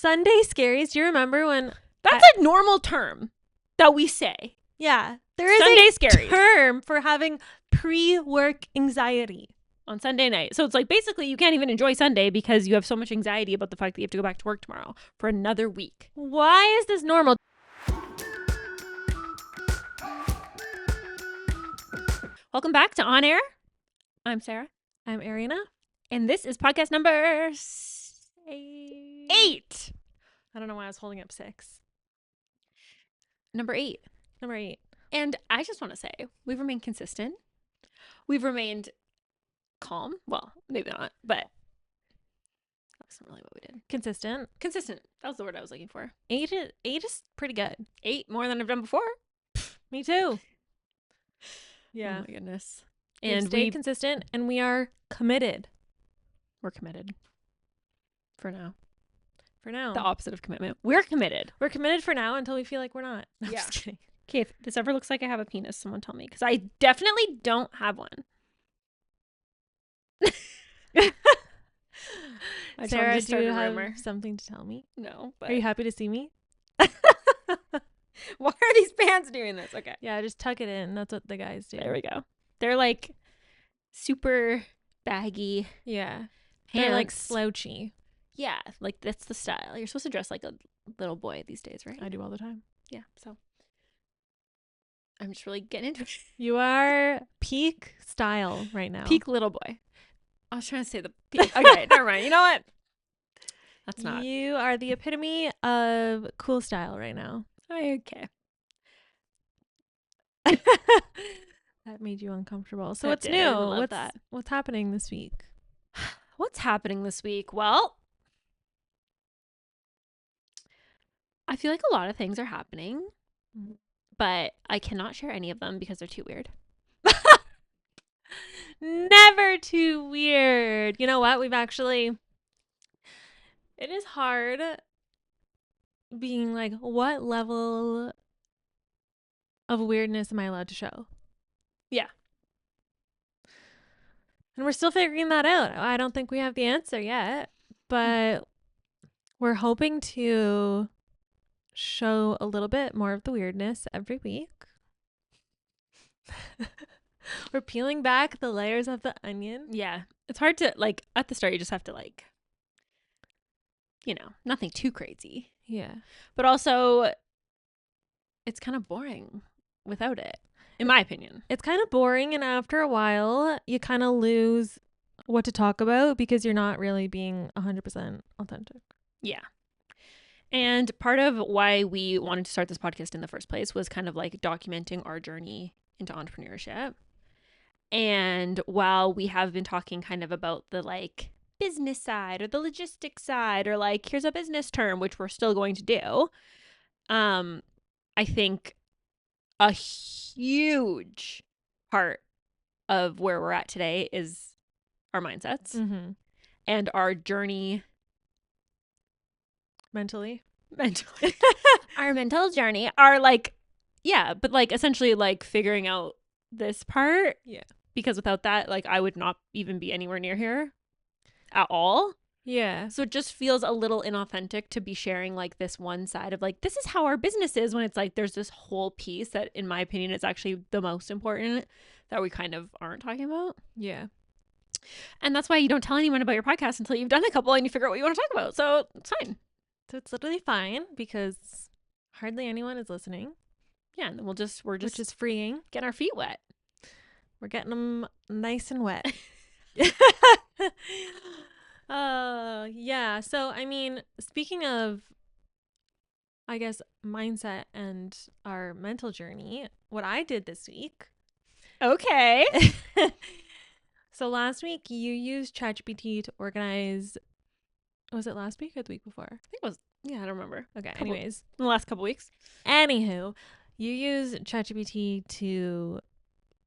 Sunday scaries. Do you remember when That's a normal term that we say. Yeah, there is Sunday a scaries. term for having pre-work anxiety On Sunday night. So it's like basically you can't even enjoy Sunday because you have so much anxiety about the fact that you have to go back to work tomorrow for another week. Why is this normal? Welcome back to On Air. I'm Sarah. I'm Ariana. And this is podcast number 8. I don't know why I was holding up 6. Number 8. And I just want to say, we've remained consistent. We've remained calm. Well, maybe not, but that's not really what we did. Consistent. That was the word I was looking for. 8 is pretty good. 8 more than I've done before. Me too. Yeah. Oh my goodness. And And we we consistent and we are committed. we're committed. For now. For now. The opposite of commitment. We're committed. We're committed for now until we feel like we're not. No, Yeah. I'm just kidding. Okay, if this ever looks like I have a penis, someone tell me. Because I definitely don't have one. I just Sarah, wanted to do start you a have rumor. something to tell me? No, but Are you happy to see me? why are these pants doing this? Okay. Yeah, just tuck it in. That's what the guys do. There we go. They're like super baggy Yeah. pants. They're like slouchy. Yeah, like that's the style. You're supposed to dress like a little boy these days, right? I do all the time. Yeah, so I'm just really getting into it. You are peak style right now. Peak little boy. I was trying to say the peak. Okay, never mind. You know what? That's not. You are the epitome of cool style right now. Okay. That made you uncomfortable. So That what's did. new? I didn't love that. What's happening this week? What's happening this week? Well, I feel like a lot of things are happening, but I cannot share any of them because they're too weird. Never too weird. You know what? It is hard being like, what level of weirdness am I allowed to show? Yeah. And we're still figuring that out. I don't think we have the answer yet, but we're hoping to show a little bit more of the weirdness every week. We're peeling back the layers of the onion. Yeah. It's hard to, like, at the start, you just have to, like, nothing too crazy. Yeah. But also, it's kind of boring without it, in my opinion. It's kind of boring, and after a while, you kind of lose what to talk about because you're not really being 100% authentic. Yeah. And part of why we wanted to start this podcast in the first place was kind of like documenting our journey into entrepreneurship. And while we have been talking kind of about the like business side or the logistics side or like here's a business term, which we're still going to do, I think a huge part of where we're at today is our mindsets and our journey Mentally. Our mental journey are like, yeah, but like essentially like figuring out this part. Yeah. Because without that, like I would not even be anywhere near here at all. Yeah. So it just feels a little inauthentic to be sharing like this one side of like, this is how our business is, when it's like there's this whole piece that in my opinion is actually the most important that we kind of aren't talking about. Yeah. And that's why you don't tell anyone about your podcast until you've done a couple and you figure out what you want to talk about. So it's fine. So it's literally fine because hardly anyone is listening. Yeah. And then we're just which is freeing. getting our feet wet. We're getting them nice and wet. Yeah. So, I mean, speaking of, I guess, mindset and our mental journey, what I did this week. Okay. So last week you used ChatGPT to organize. Was it last week or the week before? I think it was, yeah, I don't remember. Okay. Couple- Anyways, in the last couple weeks. Anywho, you use ChatGPT to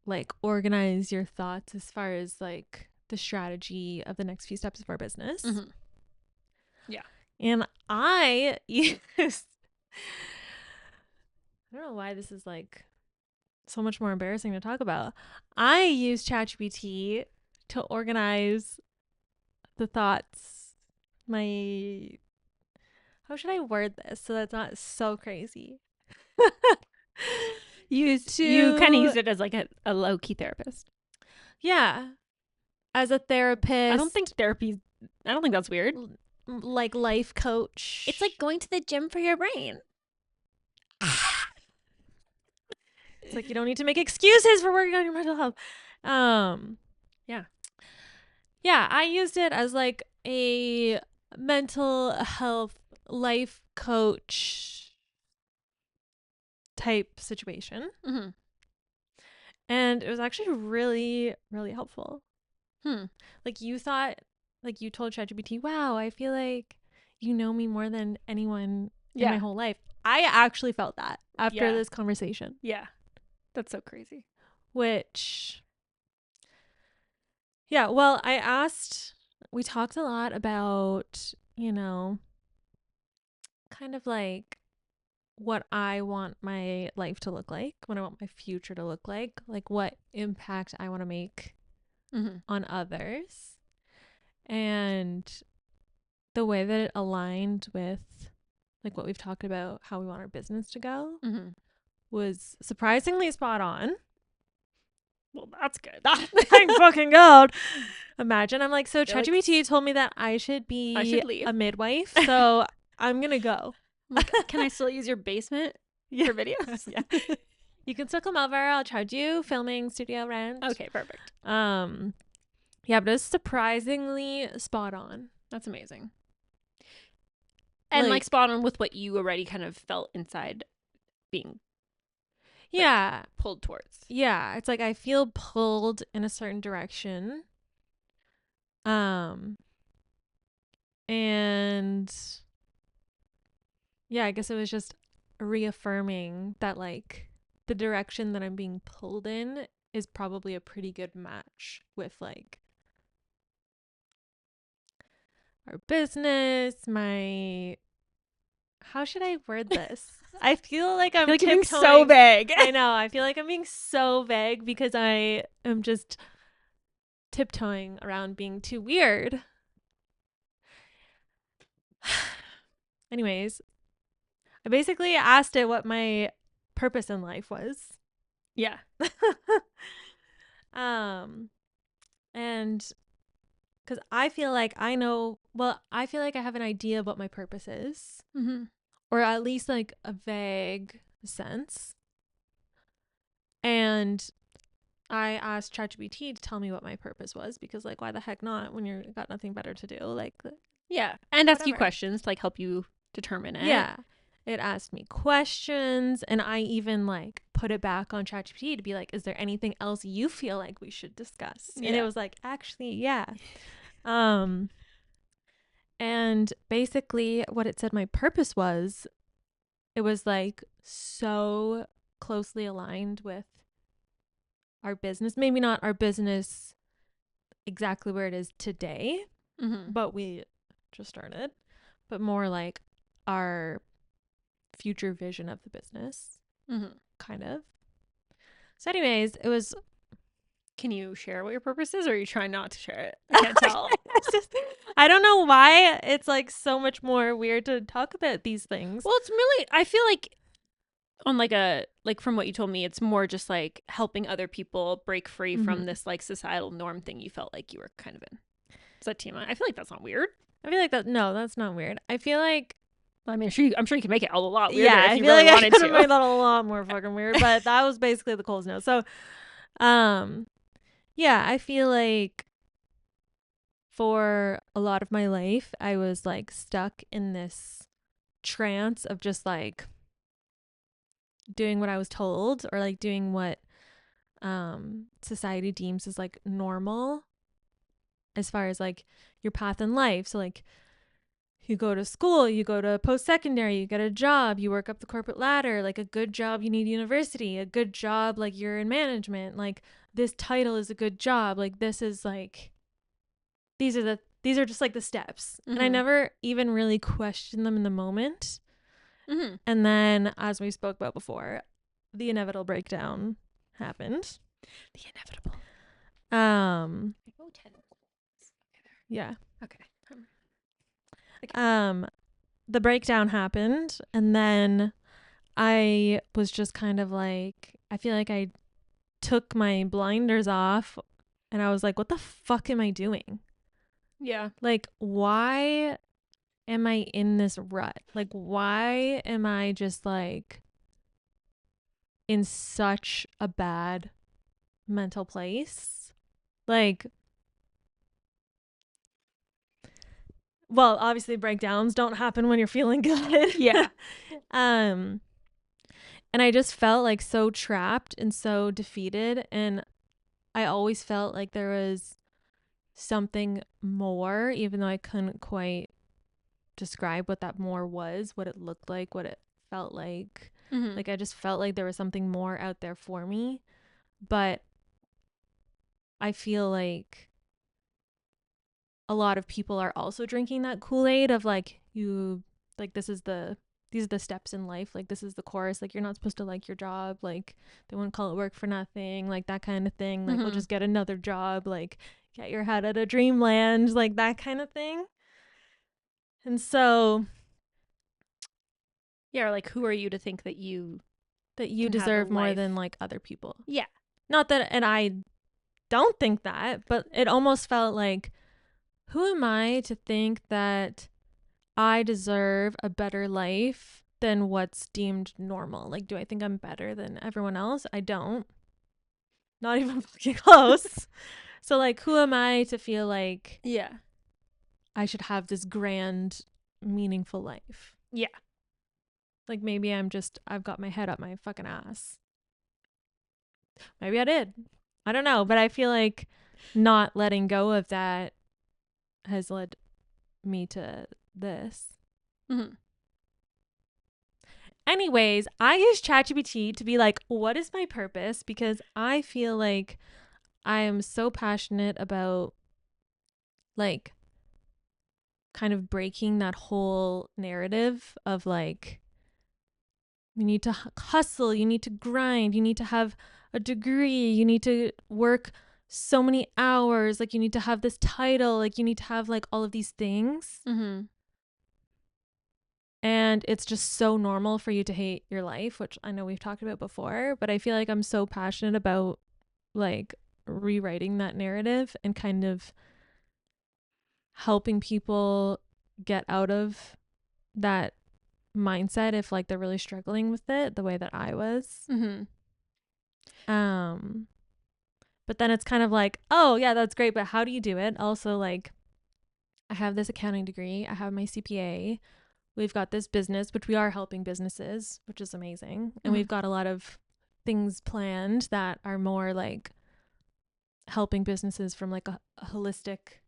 like organize your thoughts as far as like the strategy of the next few steps of our business. Mm-hmm. Yeah. And I used, I don't know why this is like so much more embarrassing to talk about. I use ChatGPT to organize the thoughts, my how should I word this so that's not so crazy? You kind of used it as like a low key therapist. Yeah, as a therapist. I don't think that's weird. Like life coach. It's like going to the gym for your brain. It's like you don't need to make excuses for working on your mental health. Yeah. Yeah, I used it as like a mental health life coach type situation. Mm-hmm. And it was actually really, really helpful. Hmm. Like you told ChatGPT, wow, I feel like you know me more than anyone in my whole life. I actually felt that after this conversation. Yeah. That's so crazy. Which, yeah, well, we talked a lot about, kind of like what I want my life to look like, what I want my future to look like what impact I want to make on others. And the way that it aligned with like what we've talked about, how we want our business to go, was surprisingly spot on. Well, that's good. Thank fucking God. Imagine I'm like, so ChatGPT told me that I should be leave. a midwife, so I'm gonna go. Like, can I still use your basement for videos? Yeah. You can still come over. I'll charge you filming studio rent. Okay, perfect. Yeah, but it's surprisingly spot on. That's amazing. And like spot on with what you already kind of felt inside being pulled towards. Yeah, it's like I feel pulled in a certain direction. And yeah, I guess it was just reaffirming that like the direction that I'm being pulled in is probably a pretty good match with like our business, how should I word this? I feel like I'm being so vague. I know. I feel like I'm being so vague because I am just tiptoeing around being too weird. Anyways, I basically asked it what my purpose in life was. Yeah. And because I feel like I feel like I have an idea of what my purpose is, or at least like a vague sense. And I asked ChatGPT to tell me what my purpose was because, like, why the heck not when you've got nothing better to do? Like, yeah, and ask you questions to like help you determine it. Yeah, it asked me questions, and I even like put it back on ChatGPT to be like, is there anything else you feel like we should discuss? Yeah. And it was like, actually, yeah. And basically, what it said my purpose was, it was like so closely aligned with our business. Maybe not our business exactly where it is today, but we just started, but more like our future vision of the business, kind of. So anyways, it was... Can you share what your purpose is, or are you trying not to share it? I can't tell. I don't know why it's like so much more weird to talk about these things. Well, it's really, I feel like on like from what you told me, it's more just like helping other people break free from this like societal norm thing you felt like you were kind of in. Is that TMI? I feel like that's not weird. I feel like that's not weird. I feel like, I'm sure you can make it a lot weirder if you really like wanted to. I made that a lot more fucking weird, but that was basically the Coles note. So, yeah, I feel like for a lot of my life, I was like stuck in this trance of just like doing what I was told, or like doing what society deems as like normal as far as like your path in life. So like you go to school, you go to post-secondary, you get a job, you work up the corporate ladder. Like a good job, you need university. A good job, like you're in management. Like this title is a good job. Like this is like, these are just like the steps. And I never even really questioned them in the moment. And then, as we spoke about before, the inevitable breakdown happened. The inevitable. Yeah. Okay. the breakdown happened, and then I was just kind of like, I feel like I took my blinders off, and I was like, what the fuck am I doing? Yeah. Like, why am I in this rut? Like, why am I just like in such a bad mental place? Like, well, obviously breakdowns don't happen when you're feeling good. Yeah. um and I just felt like so trapped and so defeated, and I always felt like there was something more, even though I couldn't quite describe what that more was, what it looked like, what it felt like. Mm-hmm. Like I just felt like there was something more out there for me. But I feel like a lot of people are also drinking that Kool-Aid of like, you like, these are the steps in life, like this is the course, like you're not supposed to like your job, like they wouldn't call it work for nothing, like that kind of thing, like we'll Mm-hmm. just get another job, like get your head out of dreamland, like that kind of thing. And so Yeah. Or like, who are you to think that you that you can have a deserve more life? than like other people. Yeah. Not that, and I don't think that, but it almost felt like, who am I to think that I deserve a better life than what's deemed normal? Like, do I think I'm better than everyone else? I don't. Not even fucking close. So, like, who am I to feel like Yeah. I should have this grand, meaningful life? Yeah. Like, maybe I've got my head up my fucking ass. Maybe I did. I don't know. But I feel like not letting go of that has led me to this. Mm-hmm. Anyways, I use ChatGPT to be like, what is my purpose? Because I feel like I am so passionate about like kind of breaking that whole narrative of like, you need to hustle, you need to grind, you need to have a degree, you need to work so many hours, like you need to have this title, like you need to have like all of these things. Mm-hmm. And it's just so normal for you to hate your life, which I know we've talked about before, but I feel like I'm so passionate about like rewriting that narrative and kind of helping people get out of that mindset if like they're really struggling with it the way that I was. Mm-hmm. Um but then it's kind of like, oh yeah, that's great, but how do you do it? Also, like, I have this accounting degree, I have my CPA, we've got this business, which we are helping businesses, which is amazing. And Mm-hmm. we've got a lot of things planned that are more like helping businesses from like a holistic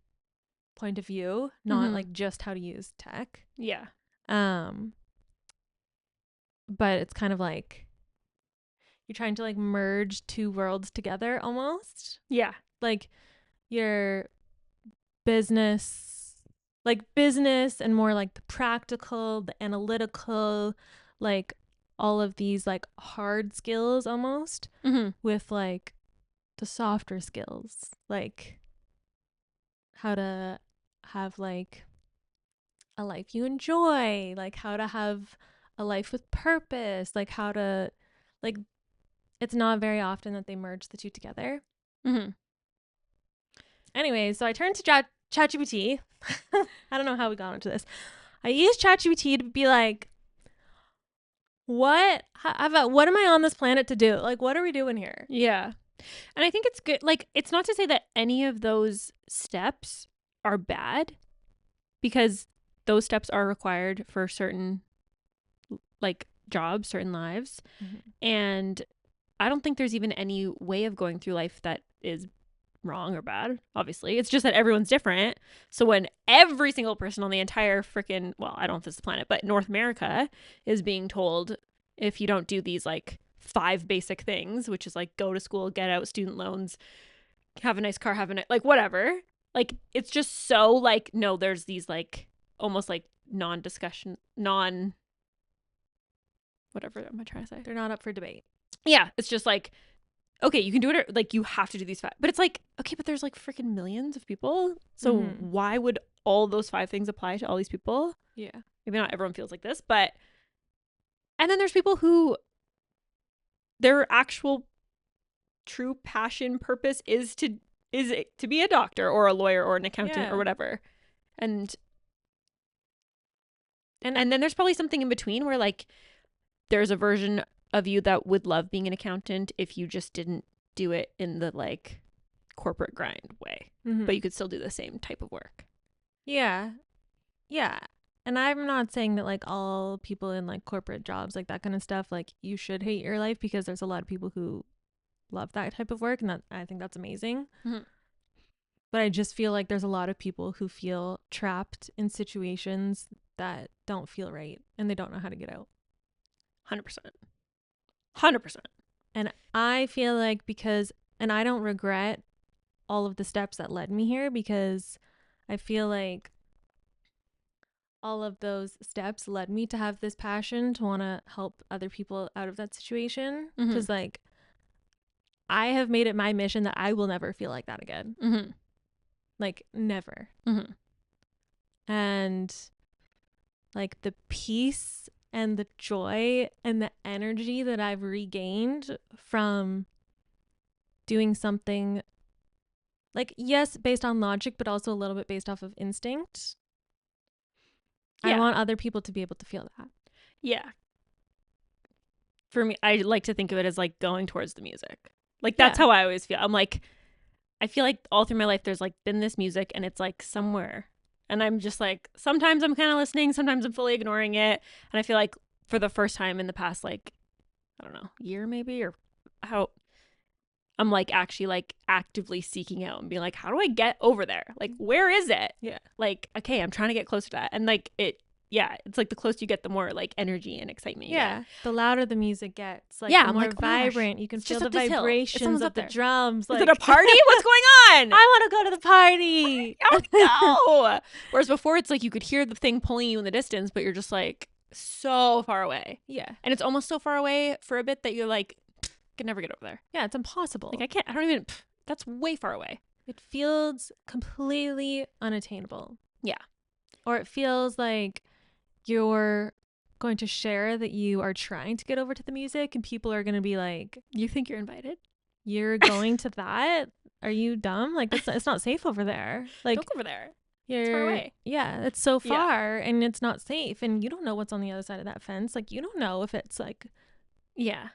point of view, not Mm-hmm. like just how to use tech. Yeah. Um, but it's kind of like you're trying to like merge two worlds together almost. Yeah. Like your business, like business and more like the practical, the analytical, like all of these like hard skills almost Mm-hmm. with like the softer skills, like how to have like a life you enjoy, like how to have a life with purpose, like how to, like, it's not very often that they merge the two together. Mm-hmm. Anyway, so I turned to ChatGPT. I don't know how we got into this. I used ChatGPT to be like, what am I on this planet to do? Like, what are we doing here? Yeah. And I think it's good. Like, it's not to say that any of those steps are bad, because those steps are required for certain like jobs, certain lives. Mm-hmm. And I don't think there's even any way of going through life that is wrong or bad. Obviously, it's just that everyone's different. So when every single person on the entire freaking, well, I don't know if this is the planet, but North America is being told, if you don't do these like 5 basic things, which is like go to school, get out student loans, have a nice car, have a like whatever, like it's just so like, no, there's these like almost like non-discussion, non whatever am I trying to say? They're not up for debate. Yeah, it's just like, okay, you can do it, or like you have to do these 5. But it's like, okay, but there's like freaking millions of people. So Mm-hmm. why would all those 5 things apply to all these people? Yeah. Maybe not everyone feels like this, but and then there's people who their actual true passion purpose is to be a doctor or a lawyer or an accountant Yeah. or whatever. And And and then there's probably something in between where like there's a version of you that would love being an accountant if you just didn't do it in the like corporate grind way, but you could still do the same type of work. yeah. Yeah. And I'm not saying that like all people in like corporate jobs, like that kind of stuff, like you should hate your life, because there's a lot of people who love that type of work, and that I think that's amazing. Mm-hmm. But I just feel like there's a lot of people who feel trapped in situations that don't feel right, and they don't know how to get out. 100%. 100%. And I feel like and I don't regret all of the steps that led me here, because I feel like all of those steps led me to have this passion to want to help other people out of that situation. Because like I have made it my mission that I will never feel like that again. Like never. And like the peace and the joy and the energy that I've regained from doing something, like, yes, based on logic, but also a little bit based off of instinct. Yeah. I want other people to be able to feel that. Yeah. For me, I like to think of it as like going towards the music. Like that's how I always feel. I'm like, I feel like all through my life there's like been this music and it's like somewhere. And I'm just like, sometimes I'm kind of listening, sometimes I'm fully ignoring it. And I feel like for the first time in the past, like, I don't know, year maybe, or how I'm like actually like actively seeking out and being like, how do I get over there? Like, where is it? Yeah. Like, okay, I'm trying to get closer to that. And like it's like the closer you get, the more like energy and excitement you get. The louder the music gets, like Yeah, the I'm more like, oh my gosh, vibrant. You can it's feel just the up this hill. vibrations Someone's of up the there. drums. Is Like, it a party? What's going on? I want to go to the party. Oh no. Whereas before it's like you could hear the thing pulling you in the distance, but you're just like so far away. Yeah. And it's almost so far away for a bit that you're like, could never get over there. Yeah, it's impossible. Like I don't even, that's way far away. It feels completely unattainable. Yeah. Or it feels like you're going to share that you are trying to get over to the music, and people are going to be like, you think you're invited? You're going to that? Are you dumb? Like, it's not safe over there. Like, don't go over there. It's far away. Yeah, it's so far, and it's not safe, and you don't know what's on the other side of that fence. Like, you don't know if it's like, yeah,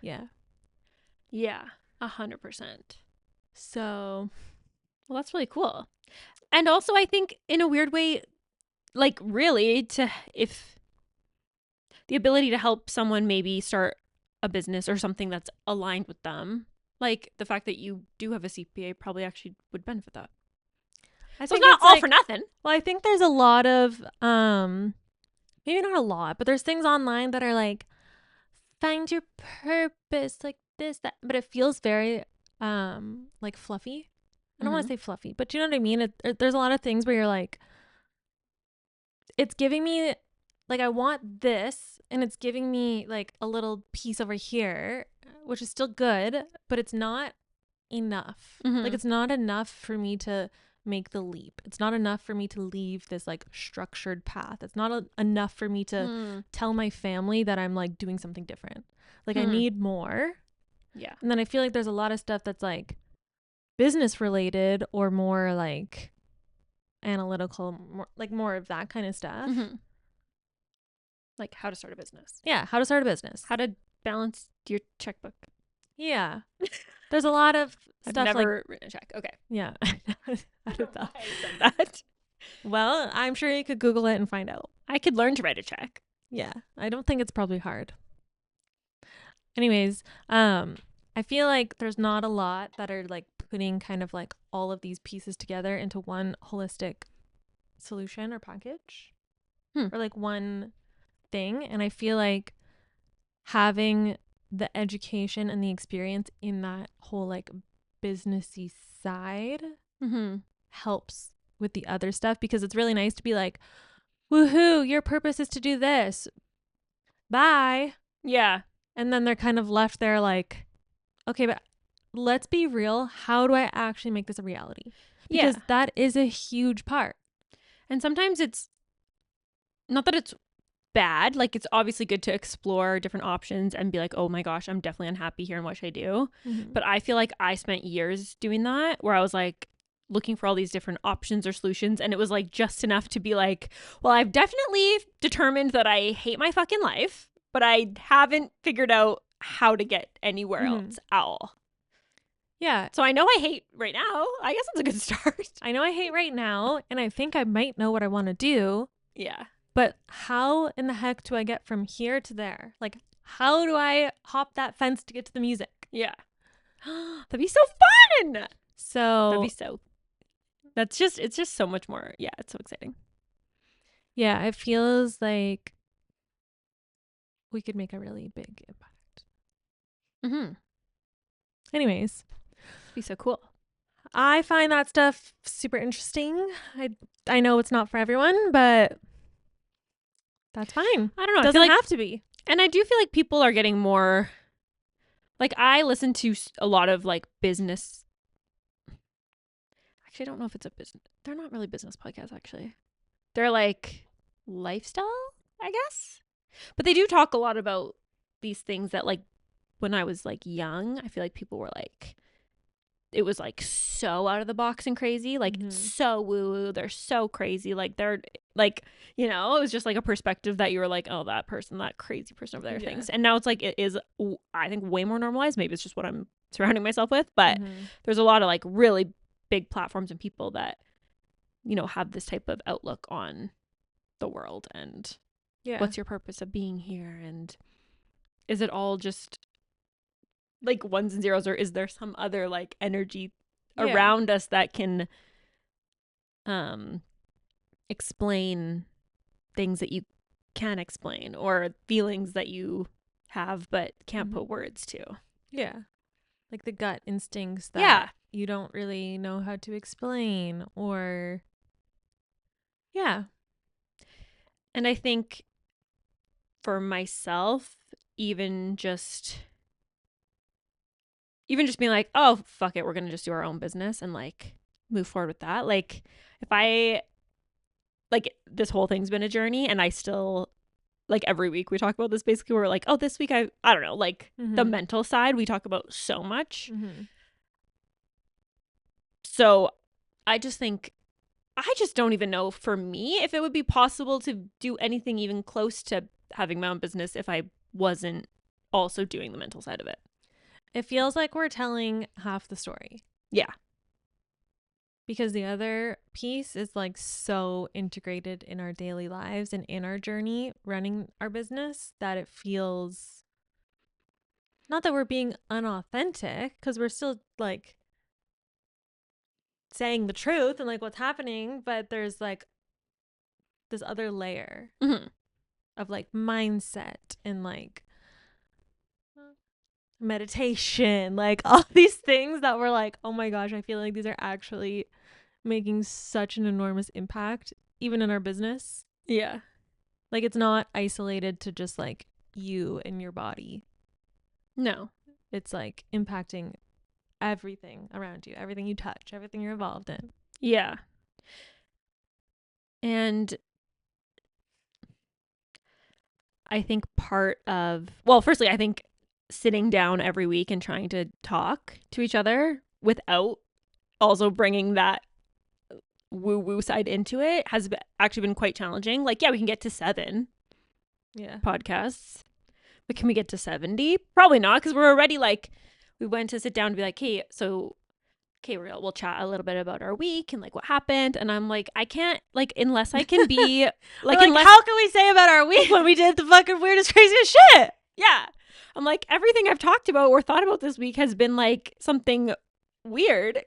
100%. So, well, that's really cool. And also, I think in a weird way, like really, if the ability to help someone maybe start a business or something that's aligned with them, like the fact that you do have a CPA probably actually would benefit that. So it's not all for nothing. Well, I think there's a lot of maybe not a lot, but there's things online that are like, find your purpose, like this, that, but it feels very like fluffy. I don't want to say fluffy, but you know what I mean? There's a lot of things where you're like, it's giving me, like, I want this, and it's giving me like a little piece over here, which is still good, but it's not enough. Like, it's not enough for me to make the leap. It's not enough for me to leave this like structured path. It's not enough for me to tell my family that I'm like doing something different. Like, I need more. Yeah. And then I feel like there's a lot of stuff that's like business related or more like analytical, more of that kind of stuff. Like how to start a business. Yeah, how to start a business. How to balance your checkbook. Yeah. There's a lot of stuff. I've never written a check. Okay. Yeah. I said that. Well, I'm sure you could Google it and find out. I could learn to write a check. Yeah. I don't think it's probably hard. Anyways, I feel like there's not a lot that are like putting kind of like all of these pieces together into one holistic solution or package or like one thing. And I feel like having the education and the experience in that whole like businessy side helps with the other stuff, because it's really nice to be like, woohoo, your purpose is to do this. Bye. Yeah. And then they're kind of left there like, okay, but let's be real. How do I actually make this a reality? Because that is a huge part. And sometimes not that it's bad. Like, it's obviously good to explore different options and be like, oh my gosh, I'm definitely unhappy here and what should I do? Mm-hmm. But I feel like I spent years doing that where I was like looking for all these different options or solutions. And it was like just enough to be like, well, I've definitely determined that I hate my fucking life, but I haven't figured out how to get anywhere else at all. Yeah. So I know I hate right now. I guess it's a good start. I know I hate right now, and I think I might know what I want to do. Yeah. But how in the heck do I get from here to there? Like, how do I hop that fence to get to the music? Yeah. That'd be so fun. So That'd be so. It's just so much more. Yeah, it's so exciting. yeah, it feels like we could make a really big impact. Mm-hmm. Anyways, Be so cool. I find that stuff super interesting. I know it's not for everyone, but that's fine. I don't know. Doesn't have to be. And I do feel like people are getting more. Like, I listen to a lot of like business. Actually, I don't know if it's a business. They're not really business podcasts, actually. They're like lifestyle, I guess. But they do talk a lot about these things that, like, when I was like young, I feel like people were like, it was like so out of the box and crazy, like so woo woo. They're so crazy. Like, they're like, you know, it was just like a perspective that you were like, oh, that person, that crazy person over there, things. And now it's like, it is, I think, way more normalized. Maybe it's just what I'm surrounding myself with, but there's a lot of like really big platforms and people that, you know, have this type of outlook on the world and what's your purpose of being here, and is it all just like ones and zeros, or is there some other like energy around us that can explain things that you can explain, or feelings that you have but can't put words to? Yeah. Like the gut instincts that you don't really know how to explain, or And I think for myself, even just being like, oh, fuck it, we're going to just do our own business and like move forward with that. Like, if I, like, this whole thing's been a journey, and I still, like, every week we talk about this, basically. We're like, oh, this week I don't know, like the mental side we talk about so much. So I just think, I just don't even know for me if it would be possible to do anything even close to having my own business if I wasn't also doing the mental side of it. It feels like we're telling half the story. Yeah. Because the other piece is like so integrated in our daily lives and in our journey running our business that it feels, not that we're being unauthentic, because we're still like saying the truth and like what's happening, but there's like this other layer of like mindset and like meditation, like all these things that we're like, oh my gosh, I feel like these are actually making such an enormous impact even in our business. Yeah. Like, it's not isolated to just like you and your body. No. It's like impacting everything around you, everything you touch, everything you're involved in. Yeah. And I think firstly, I think sitting down every week and trying to talk to each other without also bringing that woo-woo side into it has actually been quite challenging. Like, yeah, we can get to 7 podcasts, but can we get to 70? Probably not, because we're already like, we went to sit down to be like, hey, we'll chat a little bit about our week and like what happened. And I'm like, I can't, like, unless I can be like, how can we say about our week when we did the fucking weirdest, craziest shit? Yeah. I'm like, everything I've talked about or thought about this week has been like something weird.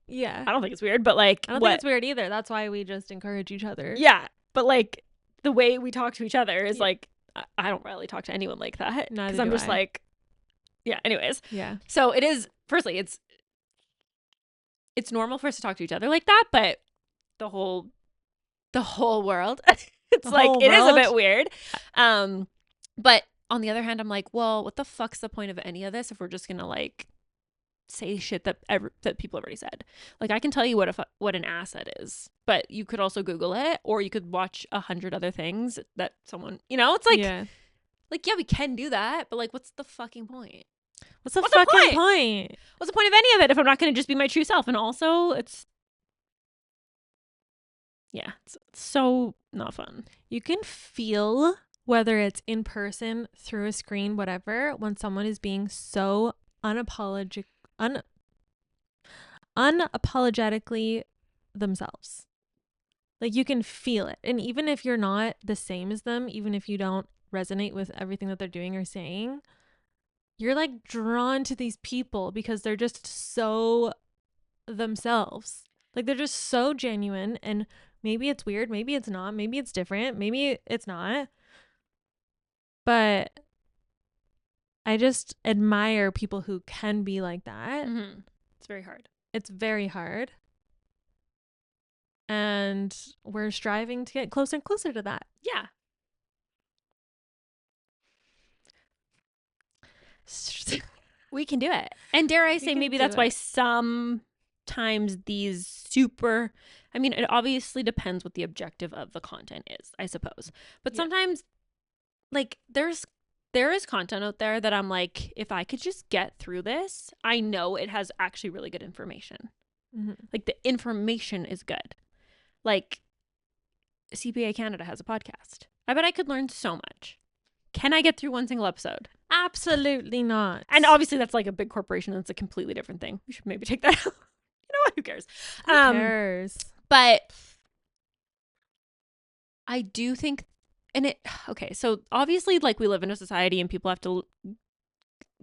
Yeah. I don't think it's weird, but like, I don't think it's weird either. That's why we just encourage each other. Yeah. But like, the way we talk to each other is like, I don't really talk to anyone like that. Because I'm just like, yeah, anyways. Yeah. So it is, firstly, it's normal for us to talk to each other like that, but the whole world, it's like, it is a bit weird. But on the other hand, I'm like, well, what the fuck's the point of any of this if we're just gonna like say shit that that people have already said. Like I can tell you what an asset is, but you could also Google it, or you could watch 100 other things that someone, it's Yeah. like yeah, we can do that, but like, what's the fucking point? What's the What's the fucking point? point? What's the point of any of it if I'm not going to just be my true self? And also, it's so not fun. You can feel whether it's in person, through a screen, whatever, when someone is being so unapologetically themselves. Like you can feel it. And even if you're not the same as them, even if you don't resonate with everything that they're doing or saying, you're like drawn to these people because they're just so themselves. Like they're just so genuine, and maybe it's weird, maybe it's not, maybe it's different, maybe it's not. But I just admire people who can be like that. Mm-hmm. It's very hard. It's very hard. And we're striving to get closer and closer to that. Yeah. We can do it. And dare I say, maybe that's why sometimes these super, I mean, it obviously depends what the objective of the content is, I suppose. But sometimes, like, there is content out there that I'm like, if I could just get through this, I know it has actually really good information. Mm-hmm. Like, the information is good. Like, CPA Canada has a podcast. I bet I could learn so much. Can I get through one single episode? Absolutely not. And obviously that's like a big corporation. That's a completely different thing. We should maybe take that out. You know what? Who cares? Who cares? But I do think, okay, so obviously like we live in a society and people have to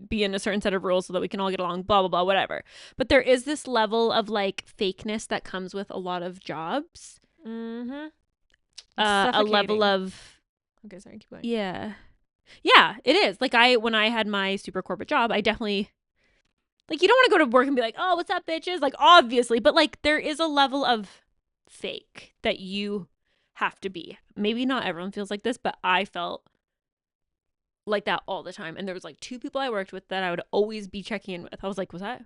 be in a certain set of rules so that we can all get along, blah, blah, blah, whatever. But there is this level of like fakeness that comes with a lot of jobs. Mm-hmm. A level of, okay, sorry, keep going. Yeah, it is. Like when I had my super corporate job, I definitely, like, you don't want to go to work and be like, oh, what's up, bitches? Like, obviously, but like there is a level of fake that you have to be. Maybe not everyone feels like this, but I felt like that all the time. And there was like 2 people I worked with that I would always be checking in with. I was like, was that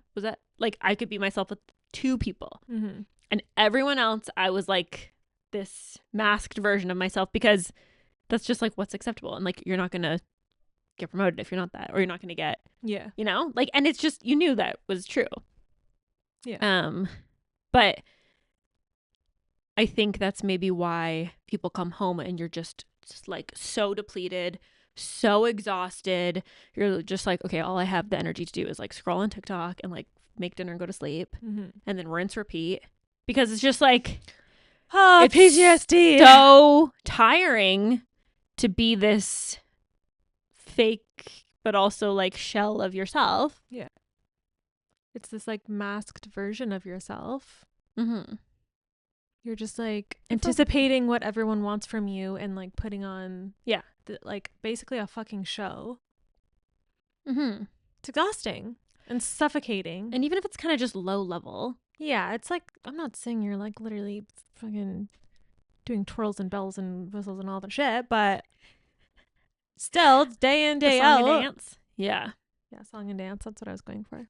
like, I could be myself with 2 people. Mm-hmm. And everyone else, I was like this masked version of myself, because that's just like what's acceptable. And like, you're not going to get promoted if you're not that, or you're not going to get, like, and it's just, you knew that was true. But I think that's maybe why people come home and you're just like so depleted, so exhausted. You're just like, okay, all I have the energy to do is like scroll on TikTok and like make dinner and go to sleep, and then rinse, repeat, because it's just like, it's PTSD. So tiring to be this fake but also like shell of yourself. Yeah. It's this like masked version of yourself. Mm-hmm. You're just like anticipating what everyone wants from you and like putting on like basically a fucking show. Mm-hmm. It's exhausting and suffocating. And even if it's kind of just low level. Yeah, it's like, I'm not saying you're like literally fucking doing twirls and bells and whistles and all the shit, but still, it's day in, day out. Song and dance. Yeah, song and dance. That's what I was going for.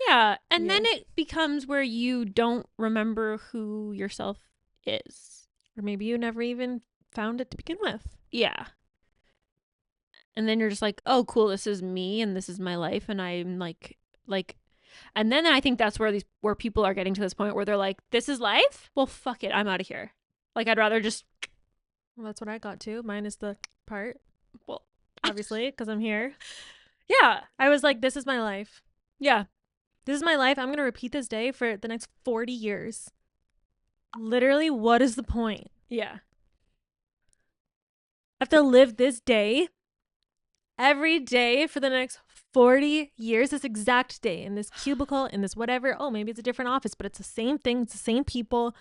Yeah, and then it becomes where you don't remember who yourself is. Or maybe you never even found it to begin with. Yeah. And then you're just like, oh, cool, this is me and this is my life, and I'm like, and then I think that's where people are getting to this point where they're like, this is life? Well, fuck it, I'm out of here. Like, I'd rather just... Well, that's what I got to. Mine is the part. Well, obviously, because I'm here. Yeah. I was like, this is my life. Yeah. This is my life. I'm going to repeat this day for the next 40 years. Literally, what is the point? Yeah. I have to live this day every day for the next 40 years, this exact day, in this cubicle, in this whatever. Oh, maybe it's a different office, but it's the same thing. It's the same people.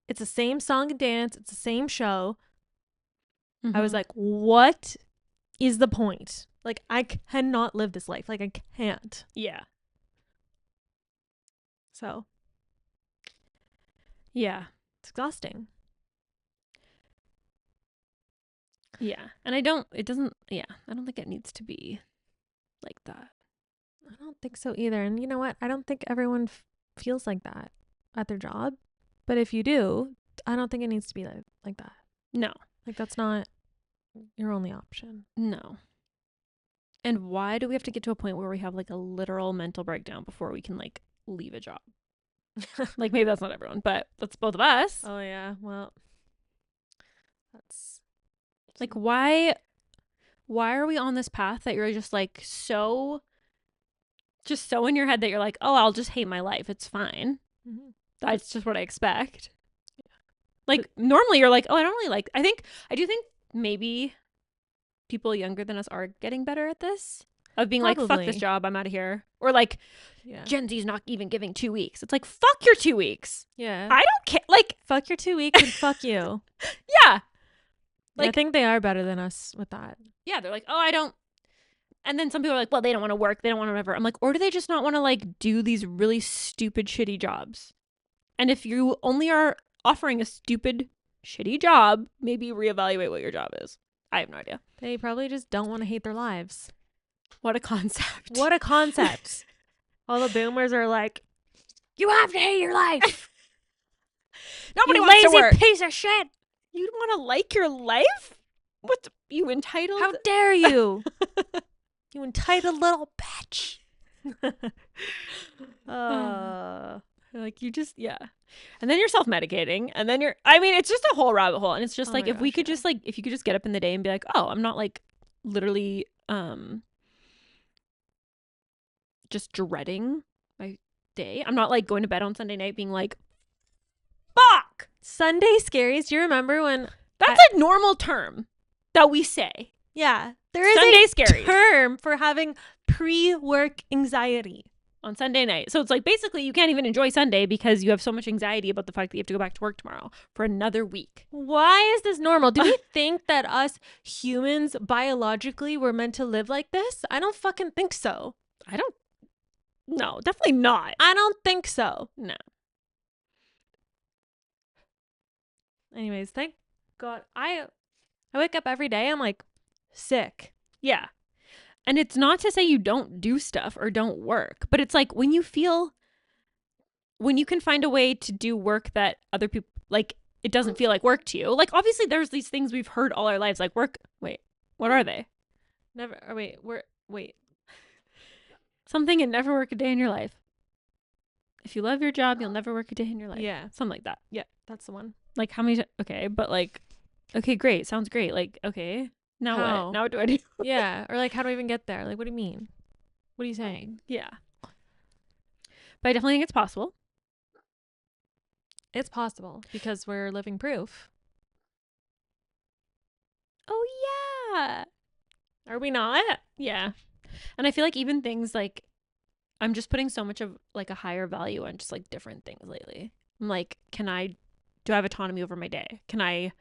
It's the same song and dance. It's the same show. I was like, what is the point? Like, I cannot live this life. Like, I can't. Yeah. So. Yeah. It's exhausting. Yeah. And I don't think it needs to be like that. I don't think so either. And you know what? I don't think everyone feels like that at their job. But if you do, I don't think it needs to be like that. No. Like, that's not your only option. No. And why do we have to get to a point where we have like a literal mental breakdown before we can like leave a job? Like, maybe that's not everyone, but that's both of us. Oh, yeah. Well, that's Like, why are we on this path that you're just like so in your head that you're like, oh, I'll just hate my life. It's fine. Mm-hmm. That's just what I expect. Yeah. Like, normally you're like, oh, I don't really like, I do think maybe people younger than us are getting better at this. Of being like, fuck this job, I'm out of here. Or like, Gen Z's not even giving 2 weeks. It's like, fuck your 2 weeks. Yeah. I don't care. Like, fuck your 2 weeks and fuck you. Yeah. Like, I think they are better than us with that. Yeah, they're like, oh, I don't. And then some people are like, well, they don't want to work. They don't want to whatever. I'm like, or do they just not want to like do these really stupid, shitty jobs? And if you only are offering a stupid, shitty job, maybe reevaluate what your job is. I have no idea. They probably just don't want to hate their lives. What a concept. What a concept. All the boomers are like, you have to hate your life. Nobody you wants lazy to work. Piece of shit. You want to like your life? What? You entitled? How dare you? You entitled little bitch. Like, you just, yeah. And then you're self-medicating. And then it's just a whole rabbit hole. And it's just like, if we could just like, if you could just get up in the day and be like, oh, I'm not like literally just dreading my day. I'm not like going to bed on Sunday night being like, fuck. Sunday scaries. Do you remember when? That's a normal term that we say. Yeah. There is Sunday a scaries. term for having pre-work anxiety. On Sunday night. So it's like, basically you can't even enjoy Sunday because you have so much anxiety about the fact that you have to go back to work tomorrow for another week. Why is this normal? Do we think that us humans biologically were meant to live like this? I don't fucking think so. No, definitely not. I don't think so. No. Anyways, thank God. I wake up every day, I'm like sick. Yeah. And it's not to say you don't do stuff or don't work, but it's like when you can find a way to do work that other people, like, it doesn't feel like work to you. Like, obviously there's these things we've heard all our lives, like work. Wait, what are they? Wait. Something and never work a day in your life. If you love your job, you'll never work a day in your life. Yeah. Something like that. Yeah, that's the one. Like, how many, okay, but like, okay, great. Sounds great. Like, okay. Now what? Now what do I do? Yeah. Or like, how do I even get there? Like, what do you mean? What are you saying? Yeah. But I definitely think it's possible. It's possible because we're living proof. Oh, yeah. Are we not? Yeah. And I feel like even things like, I'm just putting so much of like a higher value on just like different things lately. I'm like, do I have autonomy over my day? Can I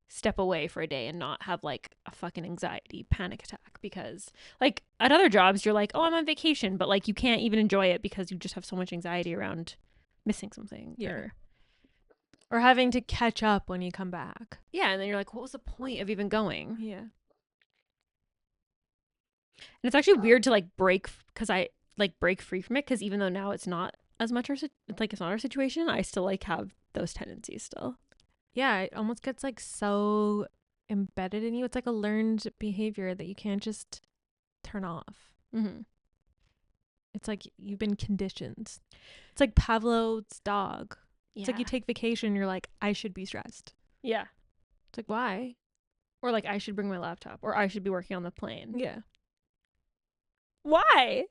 step away for a day and not have like a fucking anxiety panic attack? Because like at other jobs you're like, oh, I'm on vacation, but like you can't even enjoy it because you just have so much anxiety around missing something. Yeah. Or having to catch up when you come back. Yeah. And then you're like, what was the point of even going? Yeah. And it's actually weird to like break, because I like break free from it, because even though now it's not as much it's not our situation, I still like have those tendencies still. Yeah, it almost gets like so embedded in you. It's like a learned behavior that you can't just turn off. Mm-hmm. It's like you've been conditioned. It's like Pavlov's dog. Yeah. It's like you take vacation, you're like, I should be stressed. Yeah. It's like, why? Or like, I should bring my laptop, or I should be working on the plane. Yeah. Why?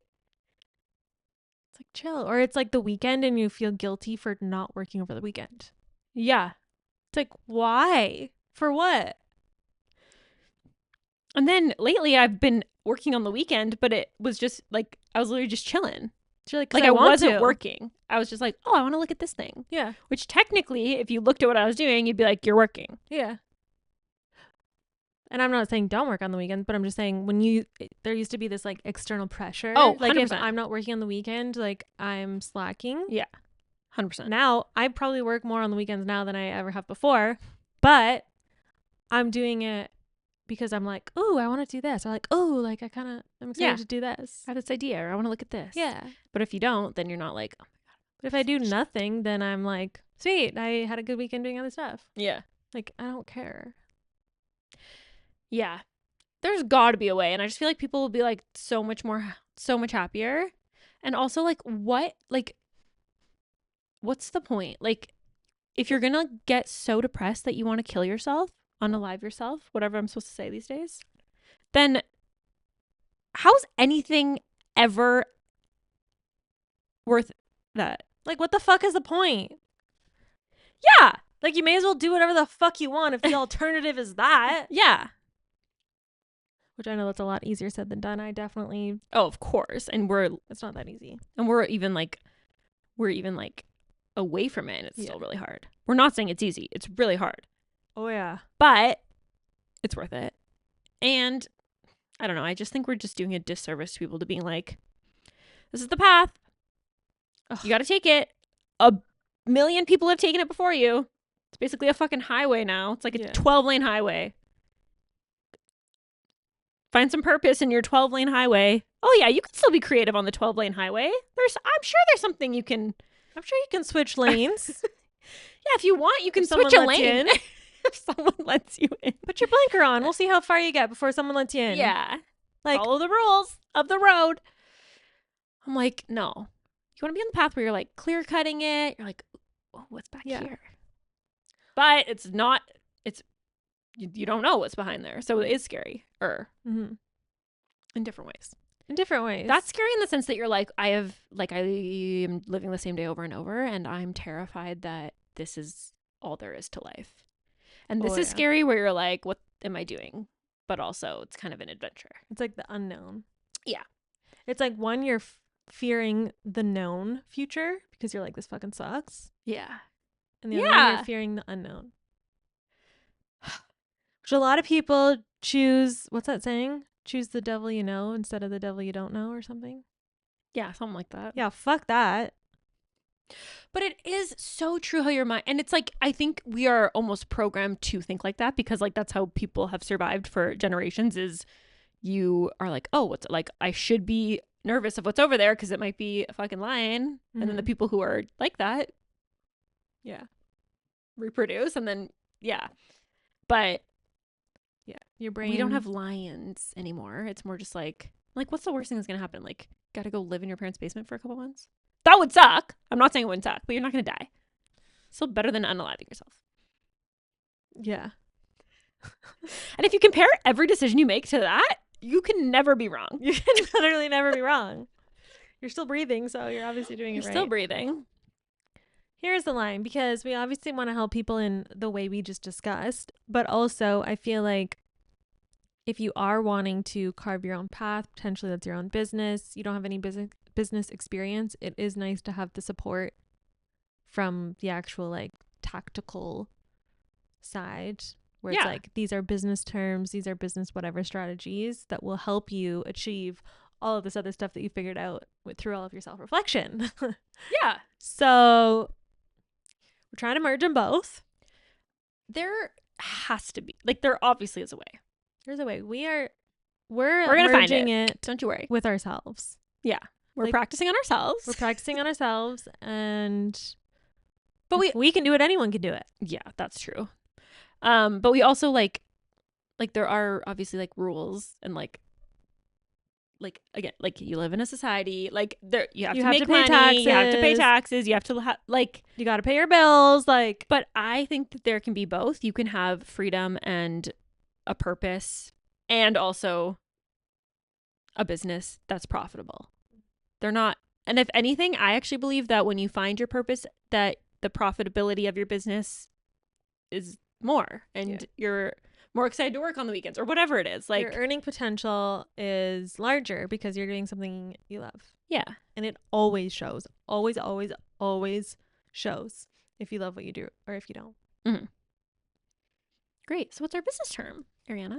It's like, chill. Or it's like the weekend and you feel guilty for not working over the weekend. Yeah. It's like, why? For what? And then lately I've been working on the weekend, but it was just like, I was literally just chilling. So like I wasn't working. I was just like, oh, I want to look at this thing. Yeah. Which technically, if you looked at what I was doing, you'd be like, you're working. Yeah. And I'm not saying don't work on the weekends, but I'm just saying there used to be this like external pressure. Oh, like 100%. if I'm not working on the weekend, like I'm slacking. Yeah. 100%. Now I probably work more on the weekends now than I ever have before, but I'm doing it because I'm like, oh, I want to do this. Or like, oh, like I'm excited to do this. I have this idea, or I want to look at this. Yeah. But if you don't, then you're not like, oh, But if I do nothing, then I'm like, sweet, I had a good weekend doing other stuff. yeah. Like, I don't care. Yeah. There's got to be a way. And I just feel like people will be like so much happier. And also, like, what's the point? Like, if you're going to get so depressed that you want to kill yourself, unalive yourself, whatever I'm supposed to say these days, then how's anything ever worth that? Like, what the fuck is the point? Yeah. Like, you may as well do whatever the fuck you want if the alternative is that. Yeah. Which I know that's a lot easier said than done. I definitely... Oh, of course. And it's not that easy. And we're even away from it, and it's still really hard. We're not saying it's easy. It's really hard. Oh, yeah. But it's worth it. And I don't know. I just think we're just doing a disservice to people to being like, this is the path. Ugh. You got to take it. A million people have taken it before you. It's basically a fucking highway now. It's like a 12-lane highway. Find some purpose in your 12-lane highway. Oh, yeah. You can still be creative on the 12-lane highway. I'm sure there's something you can... I'm sure you can switch lanes. Yeah, if you want, you can switch a lane. If someone lets you in. Put your blinker on. We'll see how far you get before someone lets you in. Yeah. Like, follow the rules of the road. I'm like, no. You want to be on the path where you're like clear cutting it. You're like, oh, what's back here? But it's not, you don't know what's behind there. So it is scary. Mm-hmm. In different ways. That's scary in the sense that you're like, I am living the same day over and over, and I'm terrified that this is all there is to life. And this is scary where you're like, what am I doing? But also it's kind of an adventure. It's like the unknown. Yeah. It's like one, you're fearing the known future because you're like, this fucking sucks. Yeah. And the other one, you're fearing the unknown. Which a lot of people choose, what's that saying? Choose the devil you know instead of the devil you don't know or something. Yeah, something like that. Yeah, fuck that. But it is so true how your mind, and it's like, I think we are almost programmed to think like that because like that's how people have survived for generations is you are like, oh, what's like, I should be nervous of what's over there because it might be a fucking lion. Mm-hmm. And then the people who are like that, reproduce and then, But your brain. We don't have lions anymore. It's more just like what's the worst thing that's gonna happen? Like, gotta go live in your parents' basement for a couple months? That would suck. I'm not saying it wouldn't suck, but you're not gonna die. Still better than unaliving yourself. Yeah. And if you compare every decision you make to that, you can never be wrong. You can literally never be wrong. You're still breathing, so you're obviously doing it right. You're still breathing. Here's the line, because we obviously want to help people in the way we just discussed, but also I feel like if you are wanting to carve your own path, potentially that's your own business, you don't have any business experience, it is nice to have the support from the actual like tactical side where it's like, these are business terms, these are business whatever strategies that will help you achieve all of this other stuff that you figured out through all of your self-reflection. Yeah. So we're trying to merge them both. There has to be, like, there obviously is a way. There's a way. We're gonna merging find it. Don't you worry. With ourselves. Yeah. We're practicing on ourselves. We're practicing on ourselves, but we can do it, anyone can do it. Yeah, that's true. But we also like there are obviously like rules and like again, like you live in a society, like there you have to make money, taxes. You have to pay taxes, you have to you got to pay your bills, like. But I think that there can be both. You can have freedom and a purpose and also a business that's profitable. They're not, and if anything, I actually believe that when you find your purpose, that the profitability of your business is more and you're more excited to work on the weekends or whatever it is. Like, your earning potential is larger because you're doing something you love. Yeah. And it always shows. Always, always, always shows if you love what you do or if you don't. Mm-hmm. Great. So what's our business term, Ariana?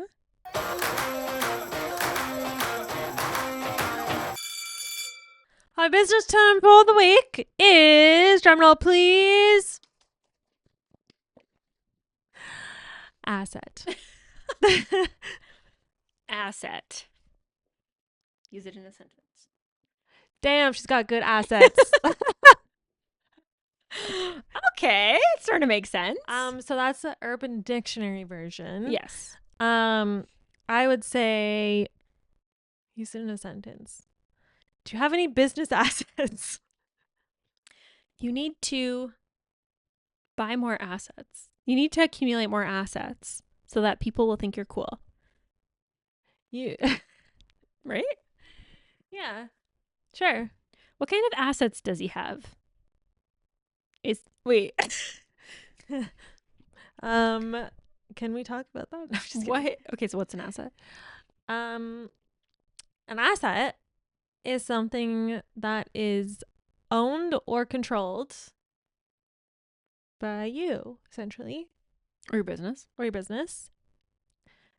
Our business term for the week is, drumroll please, asset. Asset. Use it in a sentence. Damn, she's got good assets. Okay, it's starting to make sense. So that's the Urban Dictionary version. Yes. I would say use it in a sentence. Do you have any business assets? You need to buy more assets. You need to accumulate more assets so that people will think you're cool. You Right? Yeah. Sure. What kind of assets does he have? Wait. Can we talk about that? No, I'm just kidding. What? Okay, so what's an asset? An asset is something that is owned or controlled by you, essentially, Or your business. or your business.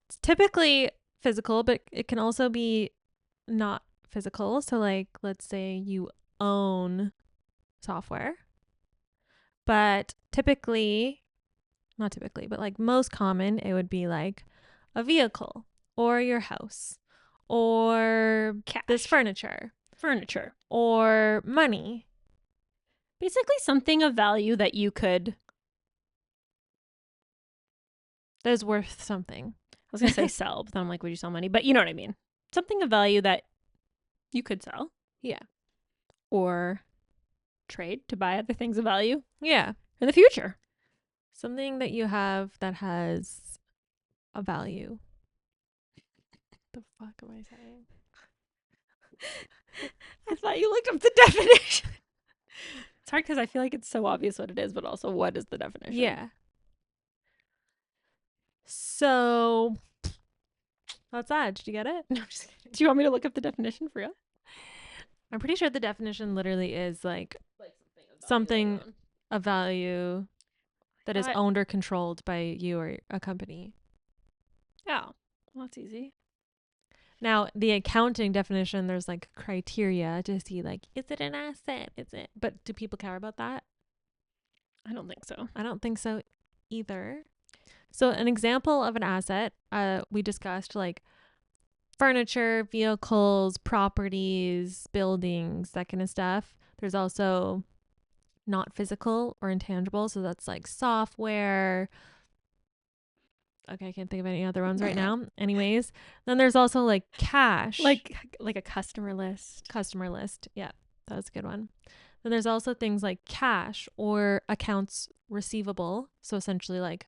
It's typically physical, but it can also be not physical. So, like, let's say you own software, but not typically, but like most common, it would be like a vehicle or your house or Cash. this furniture Furniture. or money. Basically something of value that you could... That is worth something. I was going to say sell, but then I'm like, would you sell money? But you know what I mean. Something of value that you could sell. Yeah. Or trade to buy other things of value Yeah. in the future. Something that you have that has a value. The fuck am I saying? I thought you looked up the definition. It's hard because I feel like it's so obvious what it is, but also what is the definition? Yeah. So that's that. Did you get it? No, I'm just kidding. Do you want me to look up the definition for you? I'm pretty sure the definition literally is like something of value that is owned or controlled by you or a company. Yeah. Well, that's easy. Now, the accounting definition, there's like criteria to see like, is it an asset? Is it? But do people care about that? I don't think so. I don't think so either. So an example of an asset, we discussed like furniture, vehicles, properties, buildings, that kind of stuff. There's also not physical or intangible. So that's like software. Okay, I can't think of any other ones right now. Anyways, then there's also like cash. Like a customer list. Customer list. Yeah, that was a good one. Then there's also things like cash or accounts receivable. So essentially like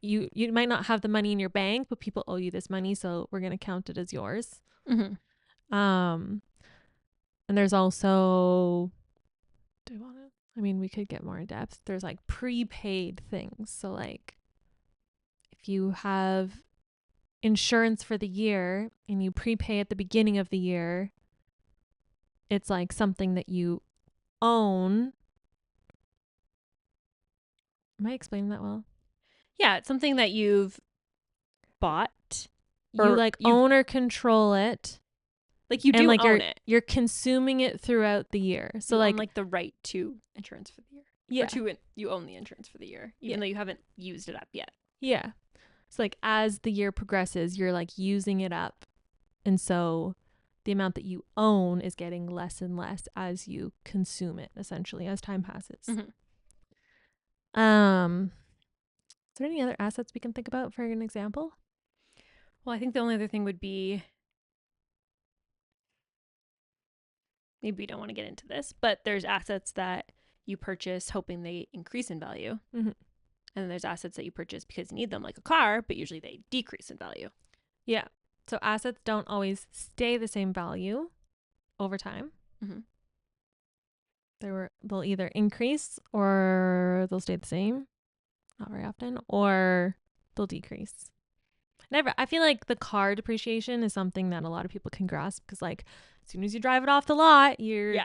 you might not have the money in your bank, but people owe you this money, so we're going to count it as yours. Mm-hmm. And there's also, do you want to? I mean, we could get more in depth. There's like prepaid things. So like if you have insurance for the year and you prepay at the beginning of the year, it's like something that you own. Am I explaining that well? Yeah, it's something that you've bought. You like own or control it. Like you do like own it. You're consuming it throughout the year. So you like own like the right to insurance for the year. Yeah. Or you own the insurance for the year, even though you haven't used it up yet. Yeah. So like as the year progresses, you're like using it up. And so the amount that you own is getting less and less as you consume it, essentially, as time passes. Mm-hmm. Is there any other assets we can think about for an example? Well, I think the only other thing would be, maybe we don't want to get into this, but there's assets that you purchase hoping they increase in value. Mm-hmm. And then there's assets that you purchase because you need them, like a car, but usually they decrease in value. Yeah. So assets don't always stay the same value over time. Mm-hmm. They'll either increase or they'll stay the same. Not very often. Or they'll decrease. I feel like the car depreciation is something that a lot of people can grasp because like as soon as you drive it off the lot, you're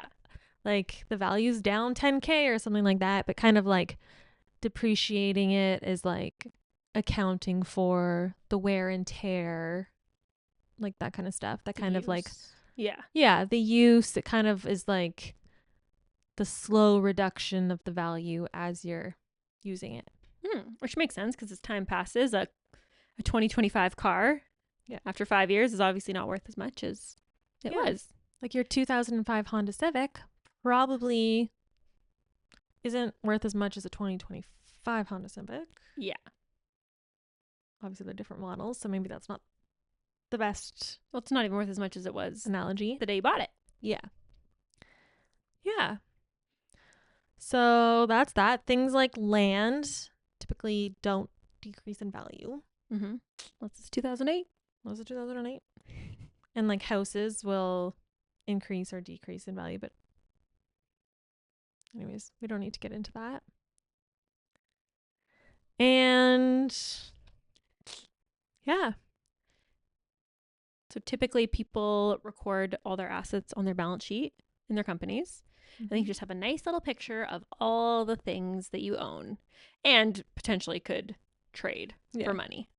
like the value's down 10K or something like that. But kind of like depreciating it is like accounting for the wear and tear, like that kind of stuff. That kind of like, the use. It kind of is like the slow reduction of the value as you're using it. Which makes sense because as time passes, a A 2025 car, Yeah. after 5 years, is obviously not worth as much as it Yeah. was. Like your 2005 Honda Civic probably isn't worth as much as a 2025 Honda Civic. Yeah. Obviously, they're different models, so maybe that's not the best Well, it's not even worth as much as it was analogy. the day you bought it. Yeah. Yeah. So that's that. Things like land typically don't decrease in value. Mm-hmm. That's 2008. Was it 2008? And like houses will increase or decrease in value, but anyways, we don't need to get into that. And yeah. So typically people record all their assets on their balance sheet in their companies. And then you just have a nice little picture of all the things that you own and potentially could trade for money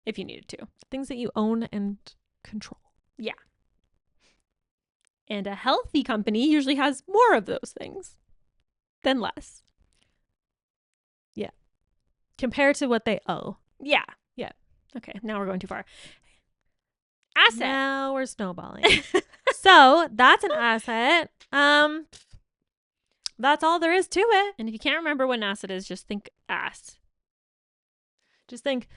if you needed to. Things that you own and control. Yeah. And a healthy company usually has more of those things than less. Yeah. Compared to what they owe. Yeah. Yeah. Okay, now we're going too far. Asset. Now we're snowballing. So that's an asset. That's all there is to it. And if you can't remember what an asset is, just think ass. Just think,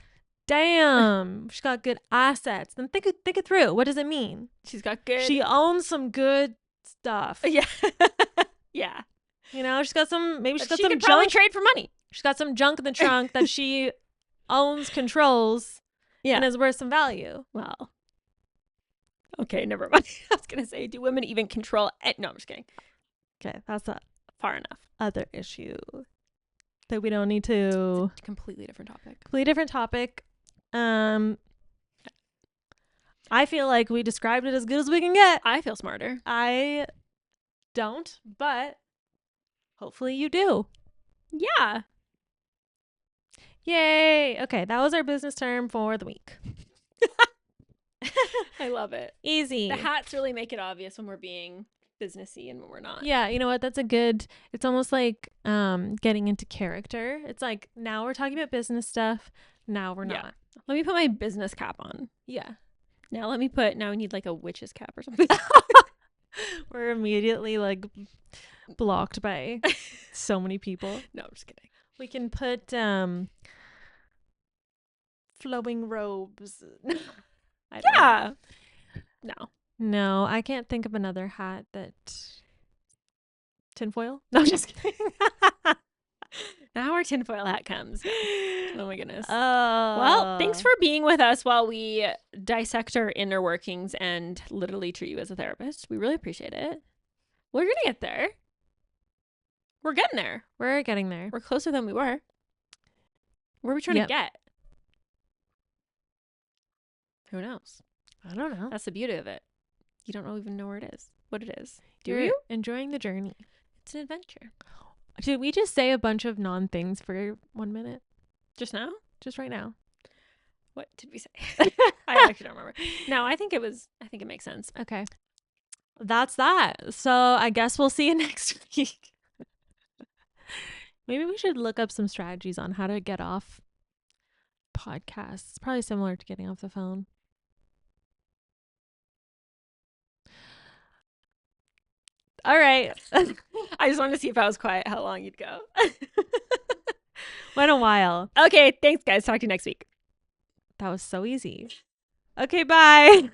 damn, she's got good assets. Then think it through. What does it mean? She's got good. She owns some good stuff. Yeah. Yeah. You know, she's got some. Maybe she's got she some could probably junk. trade for money. She's got some junk in the trunk that she owns, controls, Yeah. and is worth some value. Well. Okay, never mind. I was gonna say, do women even control it? No, I'm just kidding. Okay, that's a Far enough. other issue that we don't need to. It's a completely different topic. Completely different topic. I feel like we described it as good as we can get. I feel smarter. I don't, but hopefully you do. Yeah. Yay. Okay, that was our business term for the week. I love it. Easy. The hats really make it obvious when we're being businessy and when we're not. Yeah, you know what? That's a good, it's almost like getting into character. It's like now we're talking about business stuff. Now we're Yeah. not. Let me put my business cap on. Yeah. Now we need like a witch's cap or something. We're immediately like blocked by so many people. No, I'm just kidding. We can put flowing robes. I don't know. Yeah. No. No, I can't think of another hat that tinfoil. No, I'm just kidding. Now our tinfoil hat comes. Oh my goodness. Oh. Well, thanks for being with us while we dissect our inner workings and literally treat you as a therapist. We really appreciate it. We're gonna get there. We're getting there. We're getting there. We're closer than we were. Where are we trying to get? Who knows? I don't know. That's the beauty of it. You don't even know where it is. What it is. Do You're you? enjoying the journey? It's an adventure. Did we just say a bunch of non-things for 1 minute? Just now? Just right now. What did we say? I actually don't remember. No, I think it makes sense. Okay. That's that. So I guess we'll see you next week. Maybe we should look up some strategies on how to get off podcasts. It's probably similar to getting off the phone. All right. I just wanted to see if I was quiet, how long you'd go. Went a while. Okay, thanks guys. Talk to you next week. That was so easy. Okay, bye.